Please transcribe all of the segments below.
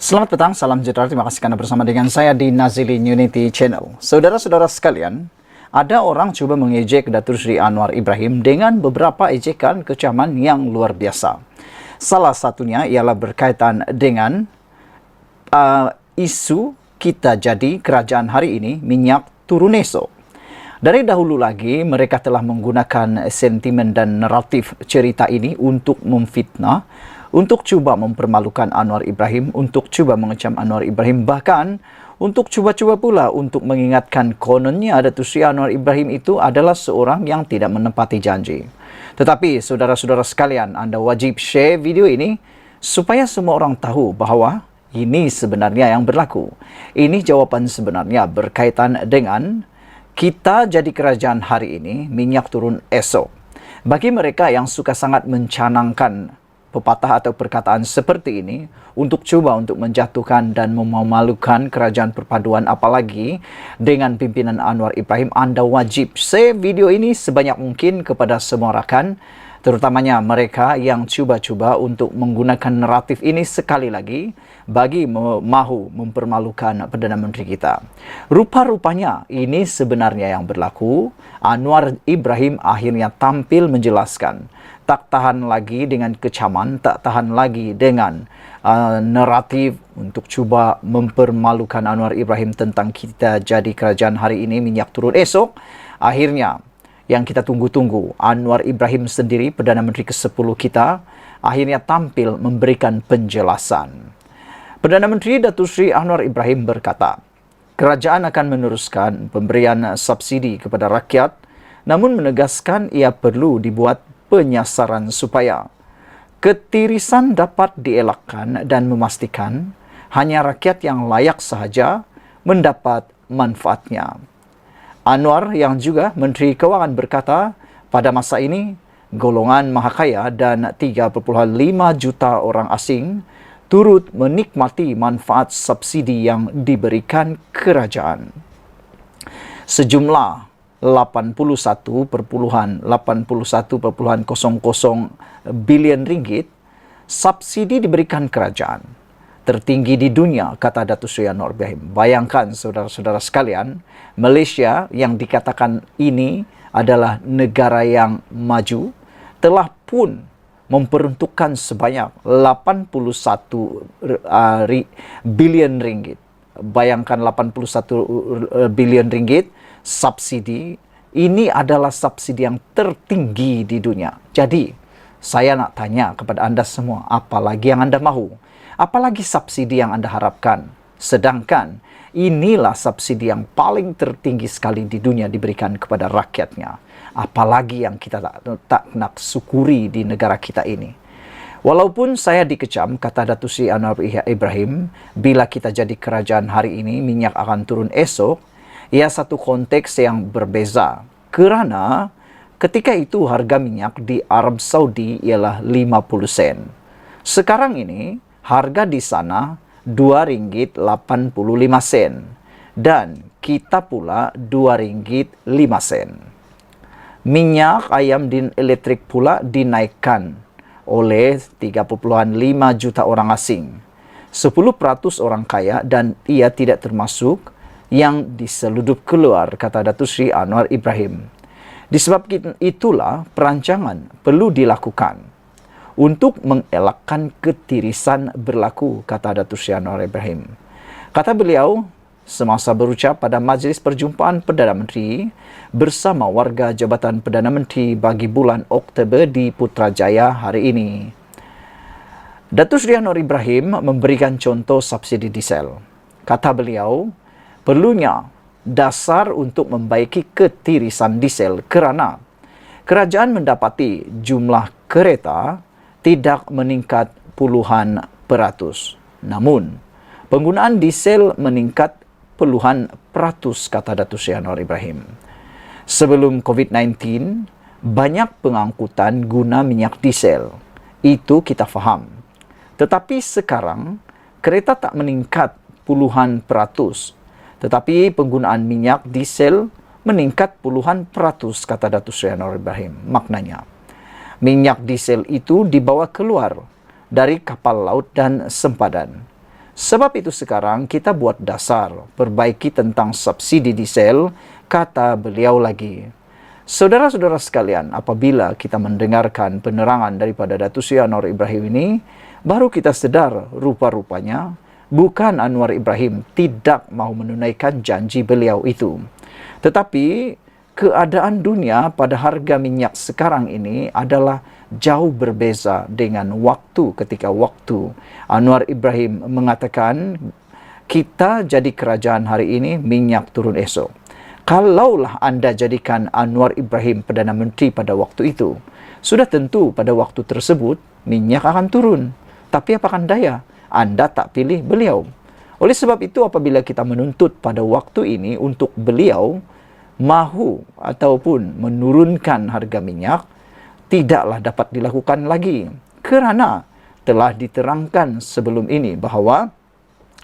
Selamat petang, salam sejahtera. Terima kasih karena bersama dengan saya di Nazilin Unity Channel. Saudara-saudara sekalian, ada orang coba mengejek Datuk Seri Anwar Ibrahim dengan beberapa ejekan kecaman yang luar biasa. Salah satunya ialah berkaitan dengan isu kita jadi kerajaan hari ini, minyak turun esok. Dari dahulu lagi, mereka telah menggunakan sentimen dan naratif cerita ini untuk memfitnah, untuk cuba mempermalukan Anwar Ibrahim, untuk cuba mengecam Anwar Ibrahim, bahkan untuk cuba-cuba pula untuk mengingatkan kononnya Datuk Seri Anwar Ibrahim itu adalah seorang yang tidak menepati janji. Tetapi saudara-saudara sekalian, anda wajib share video ini supaya semua orang tahu bahawa ini sebenarnya yang berlaku. Ini jawapan sebenarnya berkaitan dengan kita jadi kerajaan hari ini, minyak turun esok. Bagi mereka yang suka sangat mencanangkan pepatah atau perkataan seperti ini untuk cuba untuk menjatuhkan dan memalukan kerajaan perpaduan, apalagi dengan pimpinan Anwar Ibrahim, anda wajib share video ini sebanyak mungkin kepada semua rakan, terutamanya mereka yang cuba-cuba untuk menggunakan naratif ini sekali lagi bagi mahu mempermalukan Perdana Menteri kita. Rupa-rupanya ini sebenarnya yang berlaku. Anwar Ibrahim akhirnya tampil menjelaskan, tak tahan lagi dengan kecaman, tak tahan lagi dengan naratif untuk cuba mempermalukan Anwar Ibrahim tentang kita jadi kerajaan hari ini, minyak turun esok. Akhirnya yang kita tunggu-tunggu, Anwar Ibrahim sendiri, Perdana Menteri ke-10 kita, akhirnya tampil memberikan penjelasan. Perdana Menteri Datuk Seri Anwar Ibrahim berkata, kerajaan akan meneruskan pemberian subsidi kepada rakyat, namun menegaskan ia perlu dibuat penyasaran supaya ketirisan dapat dielakkan dan memastikan hanya rakyat yang layak sahaja mendapat manfaatnya. Anwar yang juga Menteri Kewangan berkata, pada masa ini, golongan mahakaya dan 3.5 juta orang asing turut menikmati manfaat subsidi yang diberikan kerajaan. Sejumlah 81,00 bilion ringgit subsidi diberikan kerajaan. Tertinggi di dunia, kata Datuk Seri Anwar Ibrahim. Bayangkan saudara-saudara sekalian, Malaysia yang dikatakan ini adalah negara yang maju, telah pun memperuntukkan sebanyak 81 bilion ringgit. Bayangkan 81 bilion ringgit subsidi. Ini adalah subsidi yang tertinggi di dunia. Jadi, saya nak tanya kepada anda semua, apa lagi yang anda mahu? Apalagi subsidi yang anda harapkan? Sedangkan inilah subsidi yang paling tertinggi sekali di dunia diberikan kepada rakyatnya. Apalagi yang kita tak nak syukuri di negara kita ini. Walaupun saya dikecam, kata Datuk Seri Anwar Ibrahim, bila kita jadi kerajaan hari ini, minyak akan turun esok, ia satu konteks yang berbeza. Kerana ketika itu harga minyak di Arab Saudi ialah 50 sen. Sekarang ini harga di sana RM2.85 dan kita pula RM2.05. Minyak ayam dan elektrik pula dinaikkan oleh 3.5 juta orang asing. 10% orang kaya dan ia tidak termasuk yang diseludup keluar, kata Datuk Seri Anwar Ibrahim. Disebabkan itulah perancangan perlu dilakukan untuk mengelakkan ketirisan berlaku, kata Datuk Seri Anwar Ibrahim. Kata beliau semasa berucap pada Majlis Perjumpaan Perdana Menteri bersama warga Jabatan Perdana Menteri bagi bulan Oktober di Putrajaya hari ini. Datuk Seri Anwar Ibrahim memberikan contoh subsidi diesel. Kata beliau, perlunya dasar untuk membaiki ketirisan diesel kerana kerajaan mendapati jumlah kereta tidak meningkat puluhan peratus. Namun, penggunaan diesel meningkat puluhan peratus, kata Datuk Seri Anwar Ibrahim. Sebelum COVID-19, banyak pengangkutan guna minyak diesel. Itu kita faham. Tetapi sekarang, kereta tak meningkat puluhan peratus. Tetapi penggunaan minyak diesel meningkat puluhan peratus, kata Datuk Seri Anwar Ibrahim. Maknanya, minyak diesel itu dibawa keluar dari kapal laut dan sempadan. Sebab itu sekarang kita buat dasar, perbaiki tentang subsidi diesel, kata beliau lagi. Saudara-saudara sekalian, apabila kita mendengarkan penerangan daripada Datuk Seri Anwar Ibrahim ini, baru kita sedar rupa-rupanya bukan Anwar Ibrahim tidak mau menunaikan janji beliau itu. Tetapi keadaan dunia pada harga minyak sekarang ini adalah jauh berbeza dengan waktu ketika waktu Anwar Ibrahim mengatakan kita jadi kerajaan hari ini, minyak turun esok. Kalaulah anda jadikan Anwar Ibrahim Perdana Menteri pada waktu itu, sudah tentu pada waktu tersebut minyak akan turun. Tapi apakan daya, anda tak pilih beliau. Oleh sebab itu apabila kita menuntut pada waktu ini untuk beliau mahu ataupun menurunkan harga minyak, tidaklah dapat dilakukan lagi. Kerana telah diterangkan sebelum ini bahawa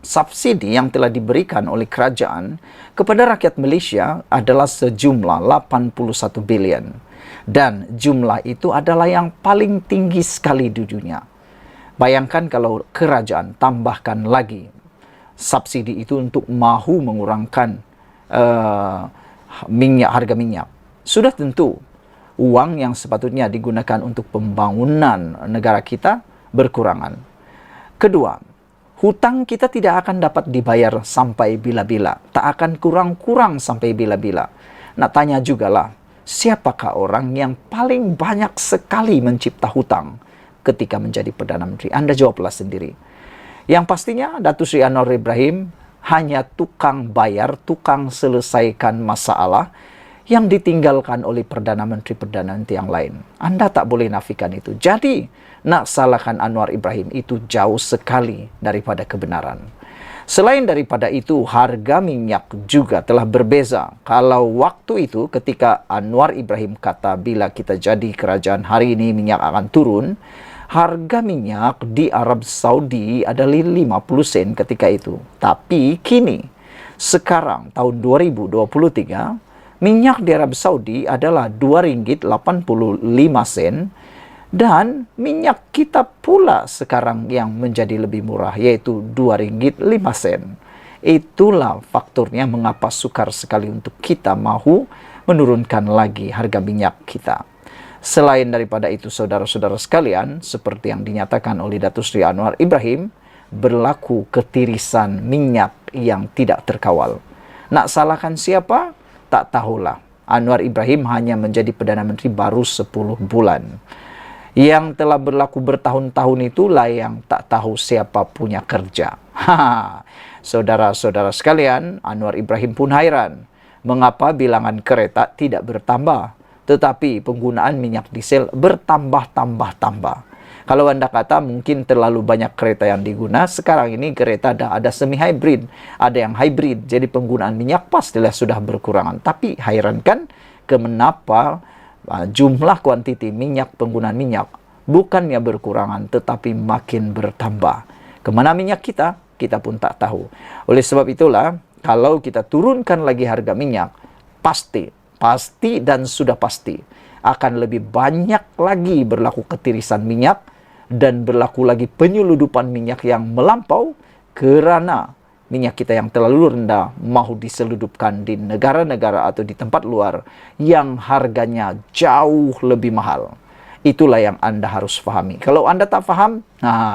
subsidi yang telah diberikan oleh kerajaan kepada rakyat Malaysia adalah sejumlah 81 bilion. Dan jumlah itu adalah yang paling tinggi sekali di dunia. Bayangkan kalau kerajaan tambahkan lagi subsidi itu untuk mahu mengurangkan harga minyak. Sudah tentu uang yang sepatutnya digunakan untuk pembangunan negara kita berkurangan. Kedua, hutang kita tidak akan dapat dibayar sampai bila-bila. Tak akan kurang-kurang sampai bila-bila. Nak tanya jugalah, siapakah orang yang paling banyak sekali mencipta hutang ketika menjadi Perdana Menteri? Anda jawablah sendiri. Yang pastinya Datuk Seri Anwar Ibrahim hanya tukang bayar, tukang selesaikan masalah yang ditinggalkan oleh Perdana Menteri-Perdana Menteri yang lain. Anda tak boleh nafikan itu. Jadi, nak salahkan Anwar Ibrahim itu jauh sekali daripada kebenaran. Selain daripada itu, harga minyak juga telah berbeza. Kalau waktu itu ketika Anwar Ibrahim kata bila kita jadi kerajaan hari ini minyak akan turun, harga minyak di Arab Saudi adalah 50 sen ketika itu. Tapi kini, sekarang tahun 2023, minyak di Arab Saudi adalah RM2.85 dan minyak kita pula sekarang yang menjadi lebih murah, yaitu RM2.05. Itulah faktornya mengapa sukar sekali untuk kita mahu menurunkan lagi harga minyak kita. Selain daripada itu, saudara-saudara sekalian, seperti yang dinyatakan oleh Datuk Seri Anwar Ibrahim, berlaku ketirisan minyak yang tidak terkawal. Nak salahkan siapa? Tak tahulah. Anwar Ibrahim hanya menjadi Perdana Menteri baru 10 bulan. Yang telah berlaku bertahun-tahun itulah yang tak tahu siapa punya kerja. Saudara-saudara sekalian, Anwar Ibrahim pun hairan. Mengapa bilangan kereta tidak bertambah, tetapi penggunaan minyak diesel bertambah-tambah-tambah. Kalau anda kata mungkin terlalu banyak kereta yang diguna, sekarang ini kereta ada semi-hybrid, ada yang hybrid, jadi penggunaan minyak pastilah sudah berkurangan. Tapi hairan kan, kenapa jumlah kuantiti minyak, penggunaan minyak bukannya berkurangan, tetapi makin bertambah. Kemana minyak kita? Kita pun tak tahu. Oleh sebab itulah, kalau kita turunkan lagi harga minyak, pasti dan sudah pasti akan lebih banyak lagi berlaku ketirisan minyak dan berlaku lagi penyeludupan minyak yang melampau kerana minyak kita yang terlalu rendah mahu diseludupkan di negara-negara atau di tempat luar yang harganya jauh lebih mahal. Itulah yang anda harus fahami. Kalau anda tak faham,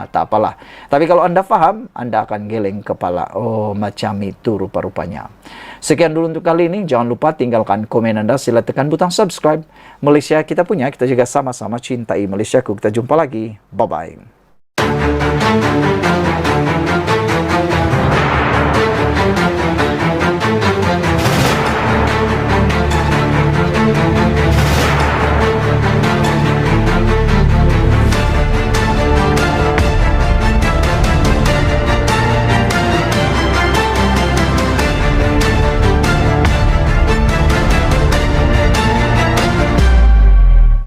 tak apalah. Tapi kalau anda faham, anda akan geleng kepala. Oh, macam itu rupa-rupanya. Sekian dulu untuk kali ini. Jangan lupa tinggalkan komen anda. Sila tekan butang subscribe. Malaysia kita punya. Kita juga sama-sama cintai Malaysiaku. Kita jumpa lagi. Bye-bye.